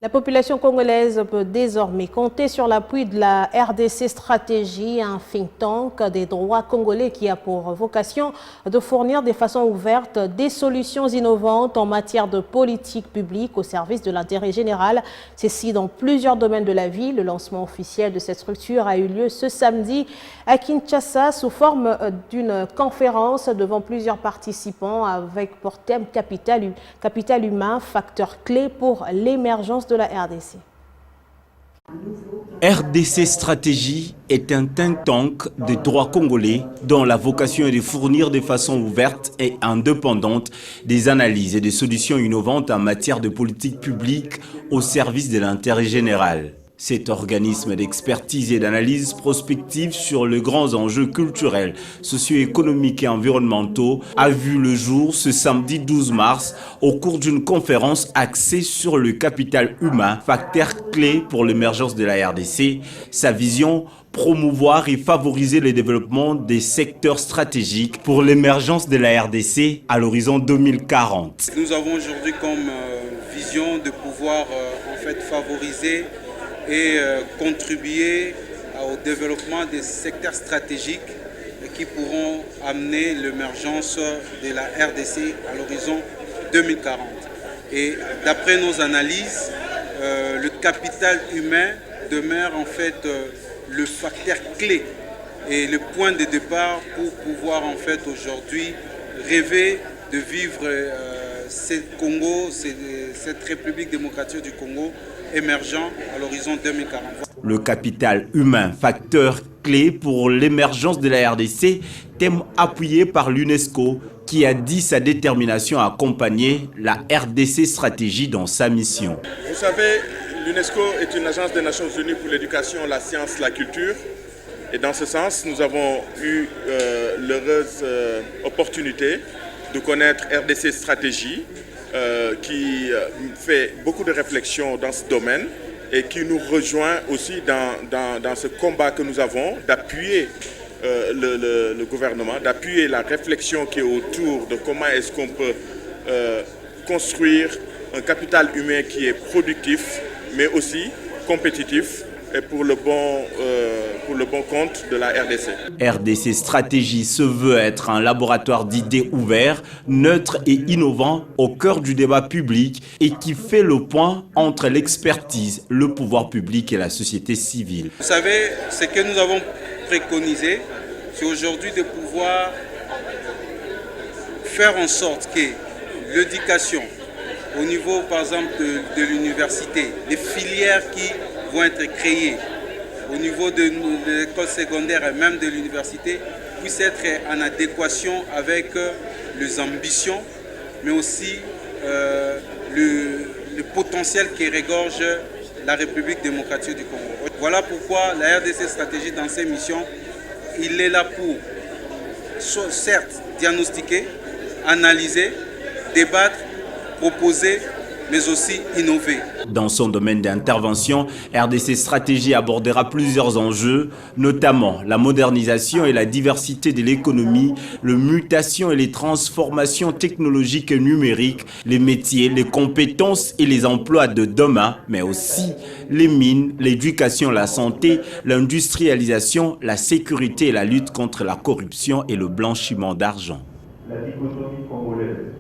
La population congolaise peut désormais compter sur l'appui de la RDC Stratégie, un think tank des droits congolais qui a pour vocation de fournir de façon ouverte des solutions innovantes en matière de politique publique au service de l'intérêt général. Ceci dans plusieurs domaines de la vie. Le lancement officiel de cette structure a eu lieu ce samedi à Kinshasa sous forme d'une conférence devant plusieurs participants avec pour thème capital humain, facteur clé pour l'émergence de la RDC. RDC Stratégie est un think tank des droits congolais dont la vocation est de fournir de façon ouverte et indépendante des analyses et des solutions innovantes en matière de politique publique au service de l'intérêt général. Cet organisme d'expertise et d'analyse prospective sur les grands enjeux culturels, socio-économiques et environnementaux a vu le jour ce samedi 12 mars au cours d'une conférence axée sur le capital humain, facteur clé pour l'émergence de la RDC. Sa vision, promouvoir et favoriser le développement des secteurs stratégiques pour l'émergence de la RDC à l'horizon 2040. Nous avons aujourd'hui comme vision de pouvoir favoriser et contribuer au développement des secteurs stratégiques qui pourront amener l'émergence de la RDC à l'horizon 2040. Et d'après nos analyses, le capital humain demeure le facteur clé et le point de départ pour pouvoir aujourd'hui rêver de vivre cette République démocratique du Congo émergent à l'horizon 2040. Le capital humain, facteur clé pour l'émergence de la RDC, thème appuyé par l'UNESCO qui a dit sa détermination à accompagner la RDC Stratégie dans sa mission. Vous savez, l'UNESCO est une agence des Nations Unies pour l'éducation, la science, la culture. Et dans ce sens, nous avons eu l'heureuse opportunité de connaître RDC Stratégie, qui fait beaucoup de réflexions dans ce domaine et qui nous rejoint aussi dans ce combat que nous avons d'appuyer le gouvernement, d'appuyer la réflexion qui est autour de comment est-ce qu'on peut construire un capital humain qui est productif, mais aussi compétitif et pour le bon compte de la RDC. RDC Stratégie se veut être un laboratoire d'idées ouvert, neutre et innovant au cœur du débat public et qui fait le point entre l'expertise, le pouvoir public et la société civile. Vous savez, ce que nous avons préconisé, c'est aujourd'hui de pouvoir faire en sorte que l'éducation, au niveau par exemple de l'université, les filières qui vont être créées au niveau de l'école secondaire et même de l'université puissent être en adéquation avec les ambitions, mais aussi le potentiel qui regorge la République démocratique du Congo. Voilà pourquoi la RDC Stratégie dans ses missions, il est là pour certes diagnostiquer, analyser, débattre, proposer, mais aussi innover. Dans son domaine d'intervention, RDC Stratégie abordera plusieurs enjeux, notamment la modernisation et la diversité de l'économie, les mutations et les transformations technologiques et numériques, les métiers, les compétences et les emplois de demain, mais aussi les mines, l'éducation, la santé, l'industrialisation, la sécurité et la lutte contre la corruption et le blanchiment d'argent.